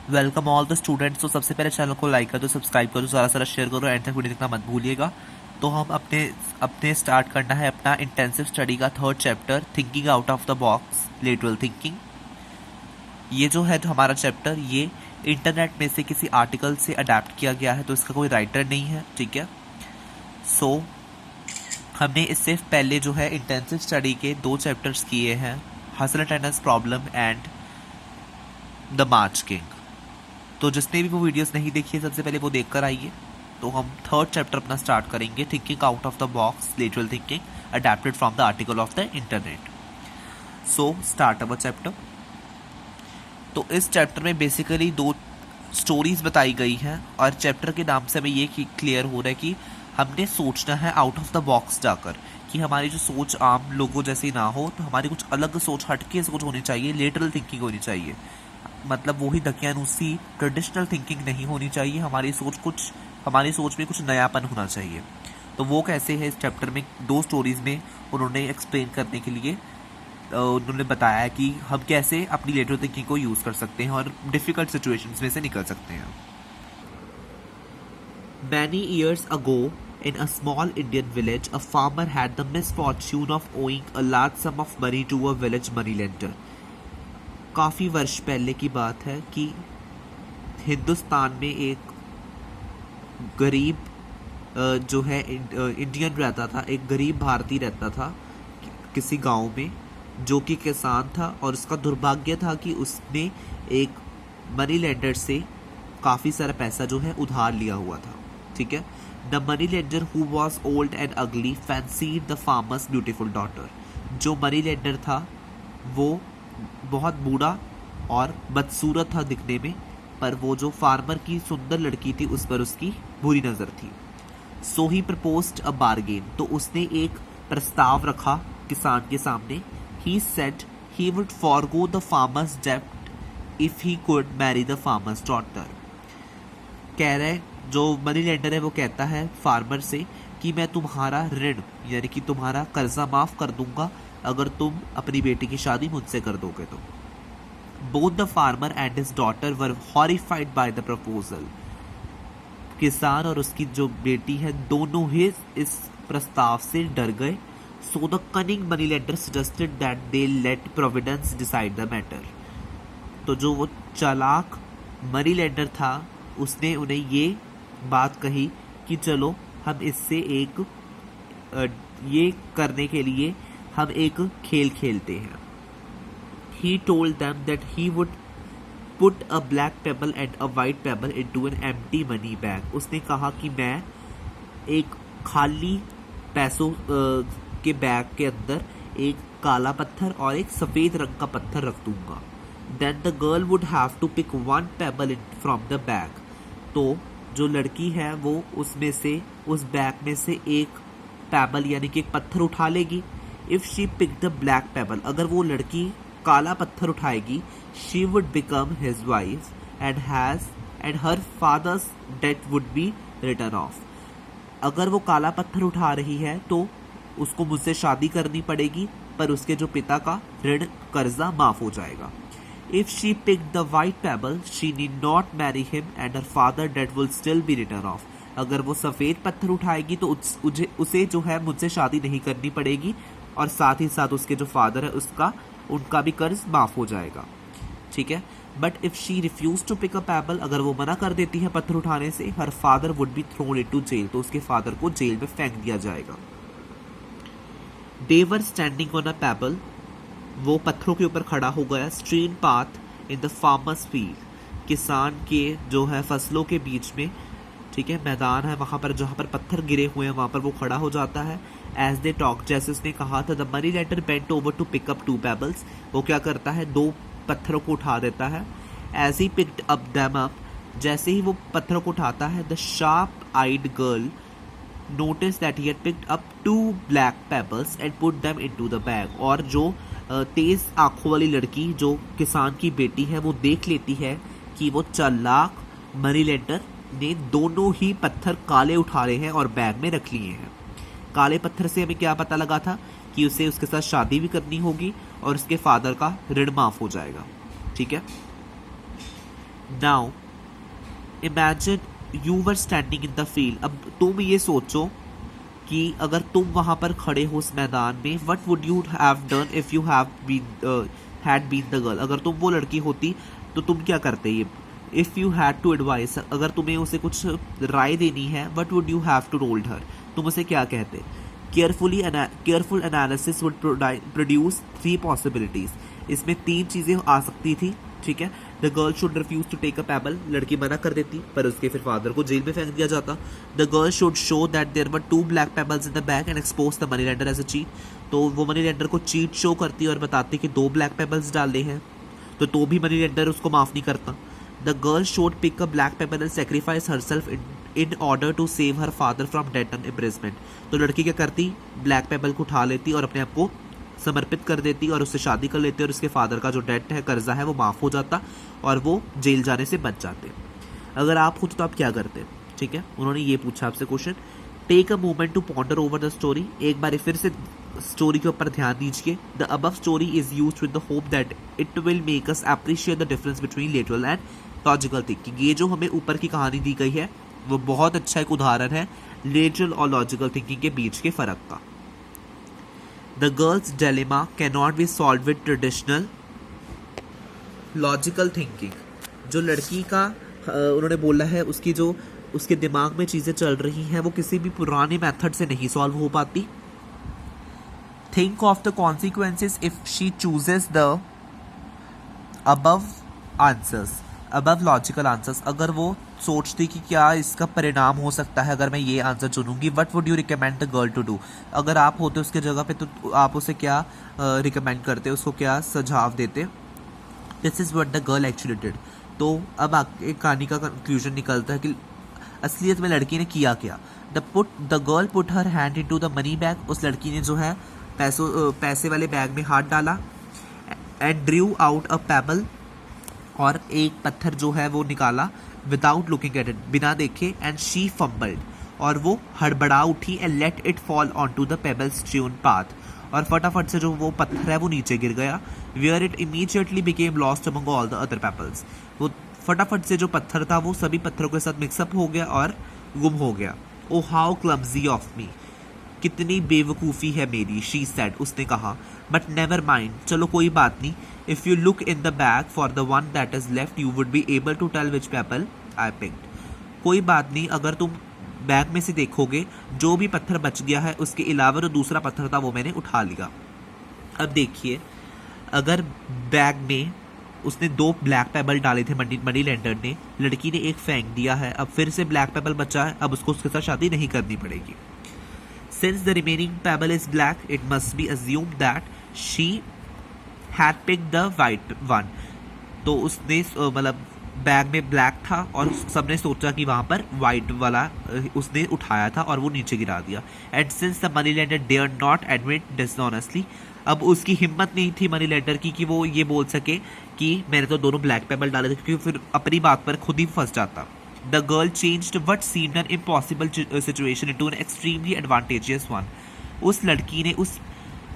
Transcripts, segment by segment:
Welcome all the students. तो सबसे पहले चैनल को लाइक कर दो, सब्सक्राइब करो, सारा सारा शेयर करो, एंड तक वीडियो देखना मत भूलिएगा। तो हम अपने अपने स्टार्ट करना है अपना इंटेंसिव स्टडी का third chapter, thinking out of the box, lateral thinking. ये जो है हमारा चैप्टर, ये इंटरनेट में से किसी आर्टिकल से अडेप्ट किया गया है, तो इसका कोई राइटर नहीं है, ठीक है। सो हमने इससे पहले जो है इंटेंसिव स्टडी के 2 चैप्टर्स किए हैं, hustle attendance problem and the March king. तो जिसने भी वो वीडियोस नहीं देखी है, सबसे पहले वो देखकर आइए। तो हम थर्ड चैप्टर अपना स्टार्ट करेंगे, thinking out of the box, lateral thinking adapted from the article of the internet. So start our chapter. तो इस चैप्टर में बेसिकली 2 स्टोरीज बताई गई हैं, और चैप्टर के नाम से हमें ये क्लियर हो रहा है कि हमने सोचना है आउट ऑफ द बॉक्स जाकर, कि हमारी जो सोच आम लोगों जैसी ना हो, तो हमारी कुछ अलग सोच, हटके सोच होनी चाहिए, लेटरल थिंकिंग होनी चाहिए। मतलब वही दकियानूसी ट्रेडिशनल थिंकिंग नहीं होनी चाहिए। हमारी सोच में कुछ नयापन होना चाहिए। तो वो कैसे है, इस चैप्टर में 2 स्टोरीज में उन्होंने एक्सप्लेन करने के लिए उन्होंने बताया है कि हम कैसे अपनी लेटरल थिंकिंग को यूज़ कर सकते हैं और डिफ़िकल्ट सिचुएशंस में से निकल सकते हैं। Many years ago, in a small Indian village, a farmer had the misfortune of owing a large sum of money to a village moneylender. काफ़ी वर्ष पहले की बात है कि हिंदुस्तान में एक गरीब जो है इंडियन रहता था, एक गरीब भारतीय रहता था किसी गांव में, जो कि किसान था, और उसका दुर्भाग्य था कि उसने एक मनी लेंडर से काफ़ी सारा पैसा जो है उधार लिया हुआ था, ठीक है। The money lender who was old and ugly fancied the farmer's beautiful daughter. जो मनी लेंडर था वो बहुत बूढ़ा और बदसूरत था दिखने में, पर वो जो फार्मर की सुंदर लड़की थी उस पर उसकी बुरी नज़र थी। So he proposed a bargain. तो उसने एक प्रस्ताव रखा किसान के सामने। He said he would forgo the farmer's डेब्ट if he could marry the farmer's daughter. कह रहे जो मनी लेंडर है वो कहता है फार्मर से कि मैं तुम्हारा ऋण यानी कि तुम्हारा कर्जा माफ कर दूंगा अगर तुम अपनी बेटी की शादी मुझसे कर दोगे तो। Both the farmer and his daughter were horrified by the proposal. किसान और उसकी जो बेटी है दोनों ही इस प्रस्ताव से डर गए। So the cunning money lender suggested that they let providence decide the matter. तो जो वो चालाक मनी लेंडर था उसने उन्हें ये बात कही कि चलो हम इससे ये करने के लिए हम एक खेल खेलते हैं। He told them that he would put a black pebble and a white pebble into an empty money bag. उसने कहा कि मैं एक खाली पैसों के बैग के अंदर एक काला पत्थर और एक सफ़ेद रंग का पत्थर रख दूंगा। Then the girl would have to pick one pebble from the bag. तो जो लड़की है वो उसमें से, उस बैग में से एक पैबल यानी कि एक पत्थर उठा लेगी। If she pick the black pebble, अगर वो लड़की काला पत्थर उठाएगी, she would become his wife and her father's debt would be written off. अगर वो काला पत्थर उठा रही है तो उसको मुझसे शादी करनी पड़ेगी, पर उसके जो पिता का ऋण कर्जा माफ हो जाएगा। If she pick the white pebble, she need not marry him and her father debt will still be written off. अगर वो सफ़ेद पत्थर उठाएगी तो उसे जो है मुझसे शादी नहीं करनी पड़ेगी, और साथ ही साथ उसके जो फादर है उनका भी कर्ज माफ हो जाएगा, ठीक है। But if she refuse to pick a pebble, अगर वो मना कर देती है पत्थर उठाने से, her father would be thrown into jail, तो उसके फादर को जेल में फेंक दिया जाएगा। They were standing on a pebble, वो पत्थरों के ऊपर खड़ा हो गया। Strewn path in the farmer's field, किसान के जो है फसलों के बीच में, ठीक है, मैदान है वहाँ पर जहाँ पर पत्थर गिरे हुए हैं वहाँ पर वो खड़ा हो जाता है। एज दे टॉक, जैसे उसने कहा था, the money lender bent over to pick up 2 pebbles, वो क्या करता है 2 पत्थरों को उठा देता है। As he picked up them up, जैसे ही वो पत्थरों को उठाता है, the sharp eyed girl notice that he had picked up 2 black pebbles and put them into the bag. और जो तेज आंखों वाली लड़की जो किसान की बेटी है वो देख लेती है कि वो चालाक मनी लेंडर ने दोनों ही पत्थर काले उठा रहे हैं और बैग में रख लिए हैं। काले पत्थर से हमें क्या पता लगा था कि उसे उसके साथ शादी भी करनी होगी और उसके फादर का ऋण माफ हो जाएगा, ठीक है। Now imagine you were standing in the field. अब तुम ये सोचो कि अगर तुम वहां पर खड़े हो उस मैदान में, what would you have done if you have been the girl. अगर तुम वो लड़की होती तो तुम क्या करते? ये if you had to advice, अगर तुम्हें उसे कुछ राय देनी है, what would you have to told her, तुम उसे क्या कहते? Careful analysis would produce 3 possibilities. इसमें 3 चीज़ें आ सकती थी, ठीक है। The girl should refuse to take a pebble, लड़की मना कर देती, पर उसके फिर फादर को जेल में फेंक दिया जाता। The girl should show that there were 2 black pebbles in the bag and expose the money lender as a cheat. तो वो मनी लेंडर को चीट शो करती और बताती कि 2 ब्लैक पेबल्स डाले हैं, तो भी मनी लेंडर उसको माफ नहीं करता। The girl should pick a black pebble and sacrifice herself in order to save her father from death and imprisonment. तो लड़की क्या करती? ब्लैक पेबल को उठा लेती और अपने आप को समर्पित कर देती और उससे शादी कर लेती और उसके फादर का जो डेट है, कर्जा है, वो माफ़ हो जाता और वो जेल जाने से बच जाते। अगर आप खुद तो आप क्या करते? ठीक है, उन्होंने ये पूछा आपसे question. Take a moment to ponder over the story. एक बार फिर से स्टोरी के ऊपर ध्यान दीजिए। The above story is used with the hope that it will make us appreciate the difference between lateral and logical thinking. ये जो हमें ऊपर की कहानी दी गई है वो बहुत अच्छा एक उदाहरण है लेटरल और लॉजिकल थिंकिंग के बीच के फर्क का। The girls dilemma can not be solve with traditional logical thinking. जो लड़की का उन्होंने बोला है, उसकी जो उसके दिमाग में चीज़ें चल रही हैं वो किसी भी पुराने मेथड से नहीं सॉल्व हो पाती। Think of the consequences if she chooses the above answers, above logical answers. अगर वो सोचती कि क्या इसका परिणाम हो सकता है अगर मैं ये आंसर चुनूंगी। What would you recommend the girl to do. अगर आप होते उसके जगह पे तो आप उसे क्या रिकमेंड करते, उसको क्या सुझाव देते? This is what the girl actually did. तो अब एक कहानी का कंक्लूजन निकलता है कि असलियत में लड़की ने किया क्या। The girl put her hand into the money bag. उस लड़की ने जो है पैसे वाले बैग में हाथ डाला। And Drew out a payable, और एक पत्थर जो है वो निकाला। विदाउट लुकिंग एट इट, बिना देखे। एंड शी फंबल्ड, और वो हड़बड़ा उठी। And let it fall on to the pebble strewn path, और फटाफट से जो वो पत्थर है वो नीचे गिर गया। Where it immediately became lost among all the other pebbles. वो फटाफट से जो पत्थर था वो सभी पत्थरों के साथ मिक्सअप हो गया और गुम हो गया। ओ हाउ क्लमजी ऑफ मी, कितनी बेवकूफ़ी है मेरी। शी सेड, उसने कहा। बट नेवर माइंड, चलो कोई बात नहीं। If you look in the bag for the one that is left you would be able to tell which pebble I picked. कोई बात नहीं, अगर तुम बैग में से देखोगे जो भी पत्थर बच गया है उसके अलावा जो दूसरा पत्थर था वो मैंने उठा लिया। अब देखिए, अगर बैग में उसने 2 ब्लैक पेबल डाले थे मनी लेंडर ने, लड़की ने एक फेंक दिया है, अब फिर से ब्लैक पेबल बचा है, अब उसको उसके साथ शादी नहीं करनी पड़ेगी। Since the remaining pebble is black, it must be assumed that she had picked the white one. तो उसने मतलब बैग में ब्लैक था और सबने सोचा कि वहाँ पर वाइट वाला उसने उठाया था और वो नीचे गिरा दिया। And since the money lender dare not admit dishonestly, अब उसकी हिम्मत नहीं थी मनी लेंडर की कि वो ये बोल सके कि मैंने तो दोनों ब्लैक पेबल डाले थे, क्योंकि फिर अपनी बात पर खुद ही फंस जाता। The girl changed what seemed an impossible situation into an extremely advantageous one. उस लड़की ने उस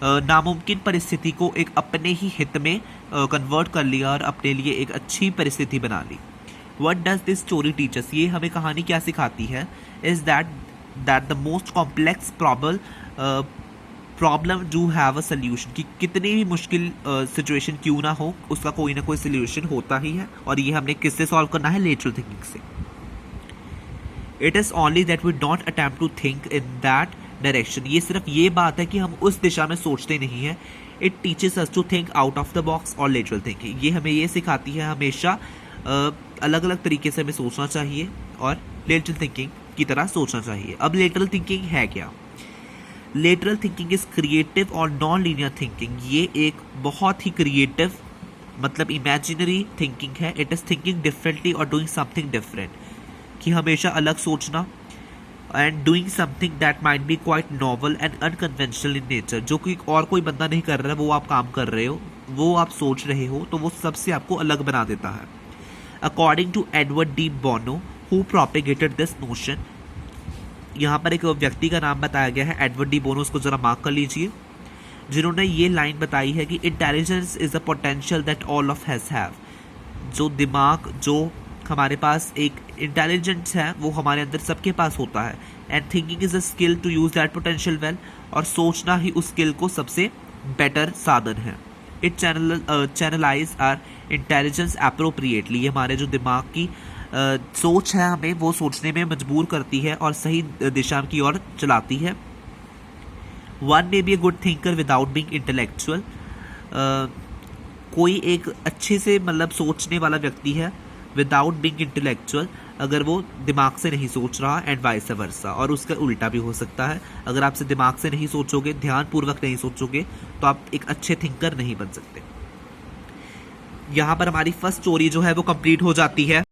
नामुमकिन परिस्थिति को एक अपने ही हित में कन्वर्ट कर लिया और अपने लिए एक अच्छी परिस्थिति बना ली। What does this story teach us? ये हमें कहानी क्या सिखाती है? Is that the most complex problem do have a solution. कि कितनी भी मुश्किल सिचुएशन क्यों ना हो, उसका कोई ना कोई सोल्यूशन होता ही है। और ये हमने किससे सॉल्व करना है? लेटरल थिंकिंग से। It is only that we don't attempt to think in that direction. ये सिर्फ ये बात है कि हम उस दिशा में सोचते नहीं हैं। It teaches us to think out of the box और लेटरल थिंकिंग। ये हमें ये सिखाती है हमेशा अलग अलग तरीके से हमें सोचना चाहिए और लेटरल थिंकिंग की तरह सोचना चाहिए। अब लेटरल थिंकिंग है क्या? लेटरल थिंकिंग इज क्रिएटिव और नॉन लीनियर थिंकिंग। ये एक बहुत ही क्रिएटिव मतलब इमेजिनरी थिंकिंग है। इट इज़ थिंकिंग डिफरेंटली और डूइंग समथिंग डिफरेंट, कि हमेशा अलग सोचना। And doing something that might be quite novel and unconventional in nature. जो कि और कोई बंदा नहीं कर रहा है, वो आप काम कर रहे हो, वो आप सोच रहे हो, तो वो सबसे आपको अलग बना देता है। According to Edward de Bono who propagated this notion, यहाँ पर एक व्यक्ति का नाम बताया गया है, एडवर्ड डी बोनो, उसको जरा मार्क कर लीजिए, जिन्होंने ये लाइन बताई है कि intelligence is a potential that all of has have. जो दिमाग, जो हमारे पास एक इंटेलिजेंस है, वो हमारे अंदर सबके पास होता है। And thinking is a skill to use that potential well, और सोचना ही उस स्किल को सबसे बेटर साधन है। It channelise our intelligence appropriately, ये हमारे जो दिमाग की सोच है हमें वो सोचने में मजबूर करती है और सही दिशा की ओर चलाती है। One may be a good thinker without being intellectual, कोई एक अच्छे से मतलब सोचने वाला व्यक्ति है विदाउट बीइंग इंटेलेक्चुअल, अगर वो दिमाग से नहीं सोच रहा, एंड वाइस वर्सा, और उसका उल्टा भी हो सकता है। अगर आपसे दिमाग से नहीं सोचोगे, ध्यानपूर्वक नहीं सोचोगे, तो आप एक अच्छे थिंकर नहीं बन सकते। यहाँ पर हमारी फर्स्ट स्टोरी जो है वो कंप्लीट हो जाती है।